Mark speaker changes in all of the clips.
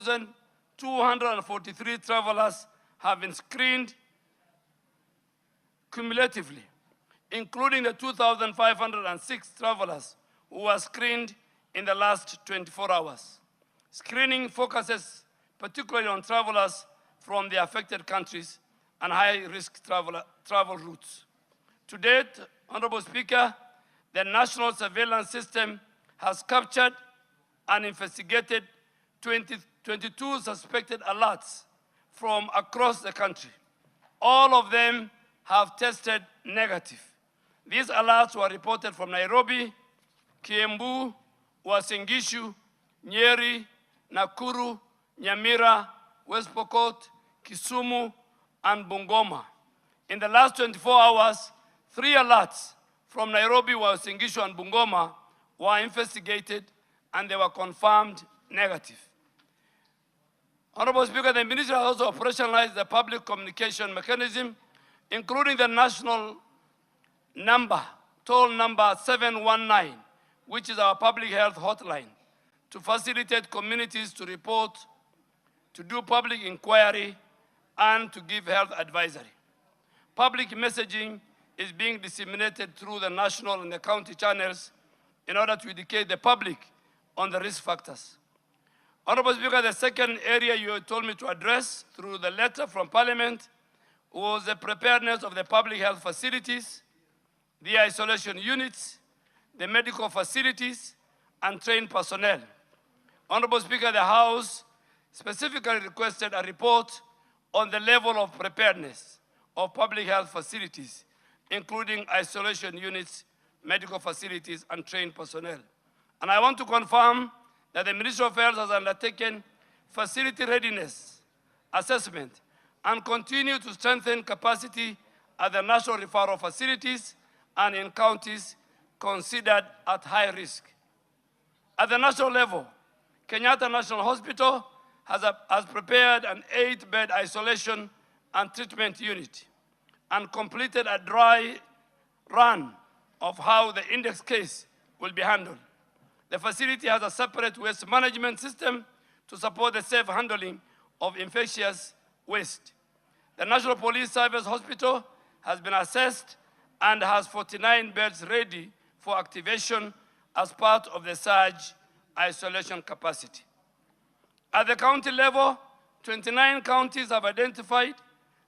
Speaker 1: 243 travelers have been screened cumulatively, including the 2,506 travelers who were screened in the last 24 hours. Screening focuses particularly on travelers from the affected countries and high-risk travel routes. To date, Honorable Speaker, the national surveillance system has captured and investigated 22 suspected alerts from across the country. All of them have tested negative. These alerts were reported from Nairobi, Kiambu, Uasin Gishu, Nyeri, Nakuru, Nyamira, West Pokot, Kisumu, and Bungoma. In the last 24 hours, 3 alerts from Nairobi, Uasin Gishu, and Bungoma were investigated and they were confirmed negative. Honorable Speaker, the Ministry has also operationalized the public communication mechanism, including the national number, toll number 719, which is our public health hotline, to facilitate communities to report, to do public inquiry, and to give health advisory. Public messaging is being disseminated through the national and the county channels in order to educate the public on the risk factors. Honorable Speaker, the second area you told me to address through the letter from Parliament was the preparedness of the public health facilities, the isolation units, the medical facilities, and trained personnel. Honorable Speaker, the House specifically requested a report on the level of preparedness of public health facilities, including isolation units, medical facilities, and trained personnel. And I want to confirm that the Ministry of Health has undertaken facility readiness assessment and continue to strengthen capacity at the national referral facilities and in counties considered at high risk. At the national level, Kenyatta National Hospital has prepared an 8-bed isolation and treatment unit and completed a dry run of how the index case will be handled. The facility has a separate waste management system to support the safe handling of infectious waste. The National Police Service Hospital has been assessed and has 49 beds ready for activation as part of the surge isolation capacity. At the county level, 29 counties have identified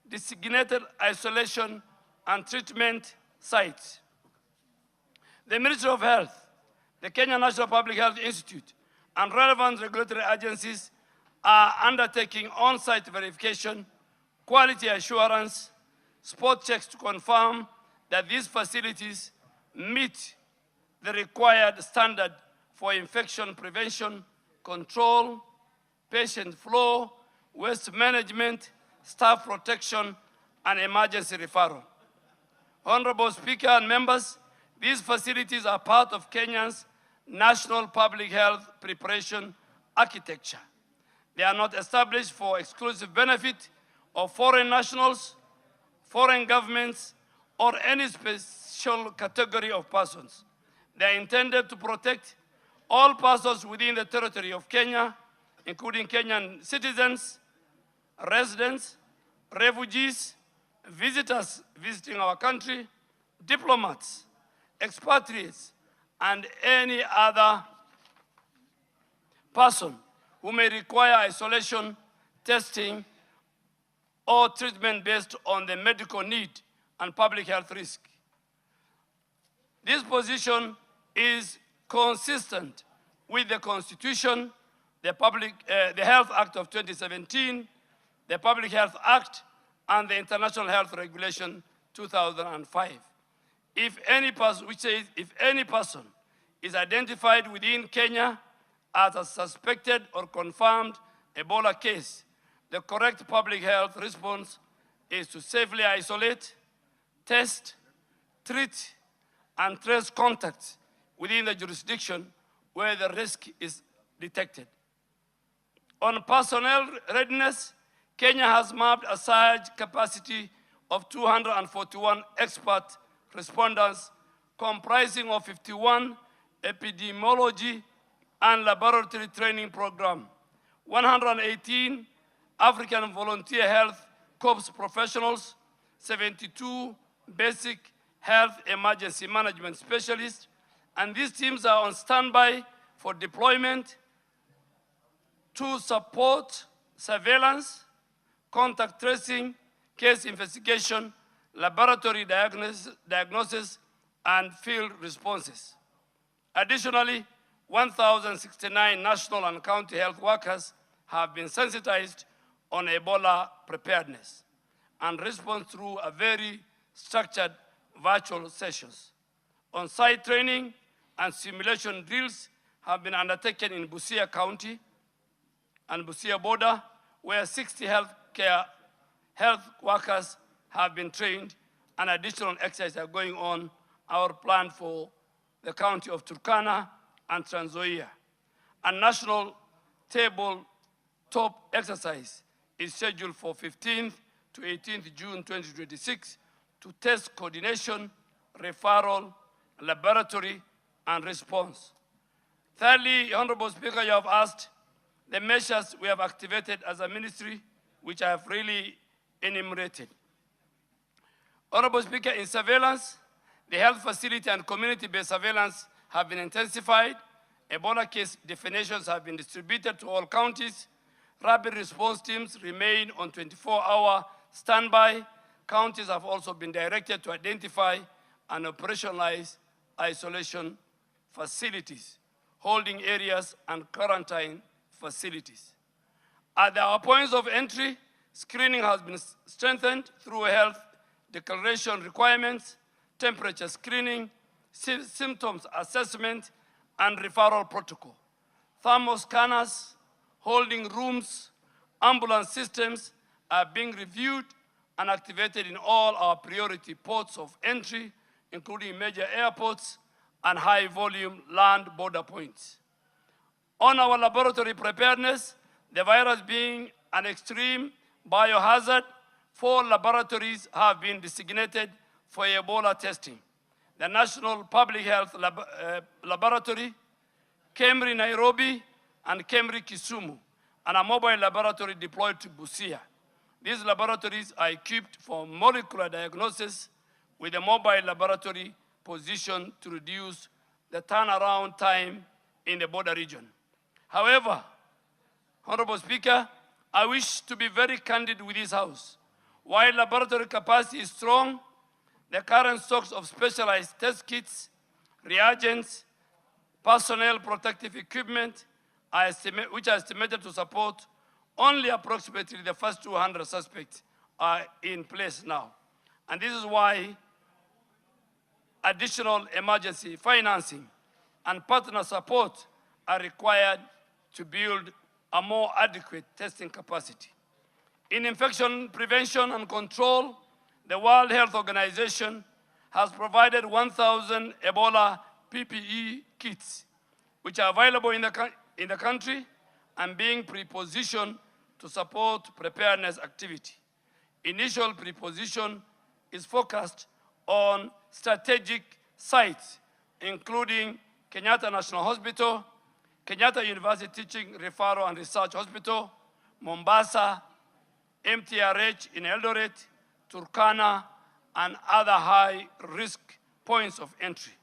Speaker 1: designated isolation and treatment sites. The Ministry of Health, the Kenya National Public Health Institute, and relevant regulatory agencies are undertaking on-site verification, quality assurance, spot checks to confirm that these facilities meet the required standard for infection prevention, control, patient flow, waste management, staff protection, and emergency referral. Honorable Speaker and members, these facilities are part of Kenya's national public health preparation architecture. They are not established for exclusive benefit of foreign nationals, foreign governments, or any special category of persons. They are intended to protect all persons within the territory of Kenya, including Kenyan citizens, residents, refugees, visitors visiting our country, diplomats, expatriates, and any other person who may require isolation, testing, or treatment based on the medical need and public health risk. This position is consistent with the Constitution, the Health Act of 2017, the Public Health Act, and the International Health Regulation 2005. If any person is identified within Kenya as a suspected or confirmed Ebola case, the correct public health response is to safely isolate, test, treat, and trace contacts within the jurisdiction where the risk is detected. On personnel readiness, Kenya has mapped a surge capacity of 241 expert responders comprising of 51 epidemiology and laboratory training program, 118 African volunteer health corps professionals, 72 basic health emergency management specialists, and these teams are on standby for deployment to support surveillance, contact tracing, case investigation, laboratory diagnosis, and field responses. Additionally, 1,069 national and county health workers have been sensitized on Ebola preparedness and response through a very structured virtual sessions. On-site training and simulation drills have been undertaken in Busia County and Busia border, where 60 health workers have been trained, and additional exercises are going on our plan for the county of Turkana and Trans Nzoia. A national tabletop exercise is scheduled for 15th to 18th June 2026 to test coordination, referral, laboratory, and response. Thirdly, Honorable Speaker, you have asked the measures we have activated as a ministry, which I have really enumerated. Honorable Speaker, in surveillance, the health facility and community-based surveillance have been intensified. Ebola case definitions have been distributed to all counties. Rapid response teams remain on 24-hour standby. Counties have also been directed to identify and operationalize isolation facilities, holding areas, and quarantine facilities. At our points of entry, screening has been strengthened through health declaration requirements, temperature screening, symptoms assessment, and referral protocol. Thermal scanners, holding rooms, ambulance systems are being reviewed and activated in all our priority ports of entry, including major airports and high-volume land border points. On our laboratory preparedness, the virus being an extreme biohazard, 4 laboratories have been designated for Ebola testing. The National Public Health Laboratory, KEMRI Nairobi, and KEMRI Kisumu, and a mobile laboratory deployed to Busia. These laboratories are equipped for molecular diagnosis with a mobile laboratory positioned to reduce the turnaround time in the border region. However, Honorable Speaker, I wish to be very candid with this House. While laboratory capacity is strong, the current stocks of specialized test kits, reagents, personnel protective equipment, which are estimated to support only approximately the first 200 suspects, are in place now. And this is why additional emergency financing and partner support are required to build a more adequate testing capacity. In infection prevention and control, the World Health Organization has provided 1,000 Ebola PPE kits, which are available in the country and being pre-positioned to support preparedness activity. Initial pre-position is focused on strategic sites, including Kenyatta National Hospital, Kenyatta University Teaching, Referral and Research Hospital, Mombasa, MTRH in Eldoret, Turkana, and other high-risk points of entry.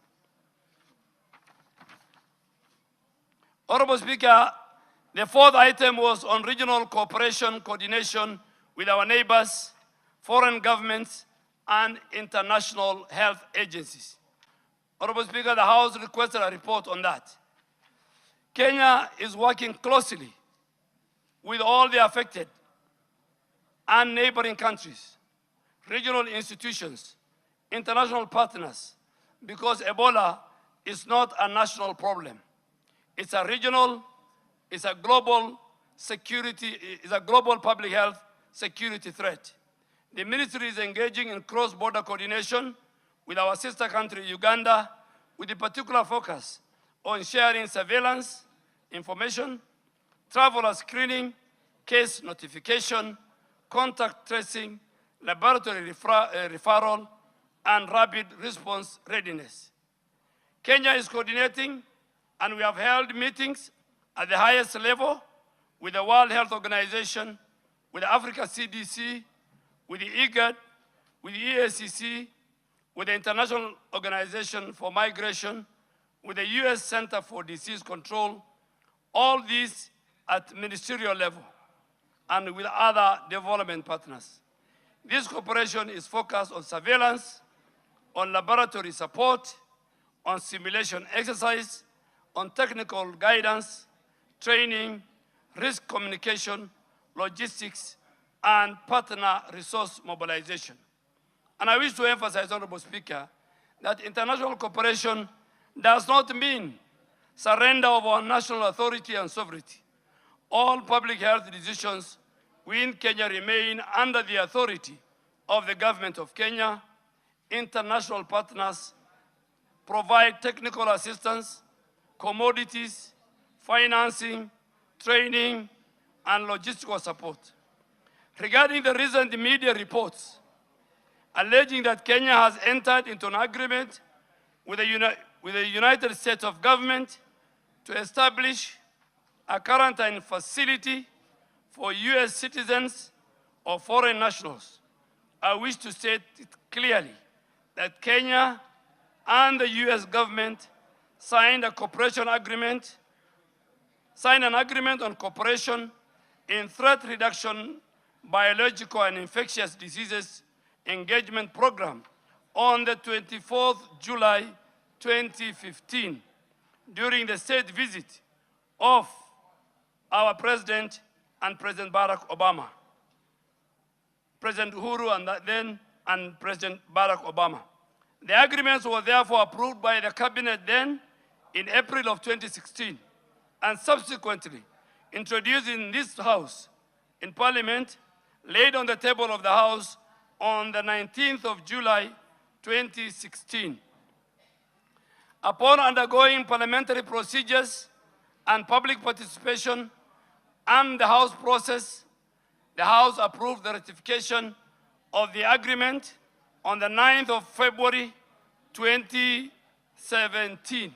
Speaker 1: Honorable Speaker, the 4th item was on regional cooperation, coordination with our neighbors, foreign governments, and international health agencies. Honorable Speaker, the House requested a report on that. Kenya is working closely with all the affected and neighboring countries, regional institutions, international partners, because Ebola is not a national problem. It's a regional, it's a global security, it's a global public health security threat. The ministry is engaging in cross-border coordination with our sister country, Uganda, with a particular focus on sharing surveillance, information, traveler screening, case notification, contact tracing, laboratory referral, and rapid response readiness. Kenya is coordinating, and we have held meetings at the highest level with the World Health Organization, with the Africa CDC, with the IGAD, with the EACC, with the International Organization for Migration, with the US Center for Disease Control, all these at ministerial level, and with other development partners. This cooperation is focused on surveillance, on laboratory support, on simulation exercise, on technical guidance, training, risk communication, logistics, and partner resource mobilization. And I wish to emphasize, Honorable Speaker, that international cooperation does not mean surrender of our national authority and sovereignty. All public health decisions within Kenya remain under the authority of the government of Kenya. International partners provide technical assistance, commodities, financing, training, and logistical support. Regarding the recent media reports alleging that Kenya has entered into an agreement with the United States of government to establish a quarantine facility for US citizens or foreign nationals, I wish to state it clearly that Kenya and the US government signed an agreement on cooperation in threat reduction, biological and infectious diseases engagement program on the 24th July 2015 during the state visit of our President and President Barack Obama. President Uhuru and President Barack Obama. The agreements were therefore approved by the cabinet then in April of 2016 and subsequently introduced in this House in Parliament, laid on the table of the House on the 19th of July 2016. Upon undergoing parliamentary procedures and public participation and the House process, the House approved the ratification of the agreement on the 9th of February 2017.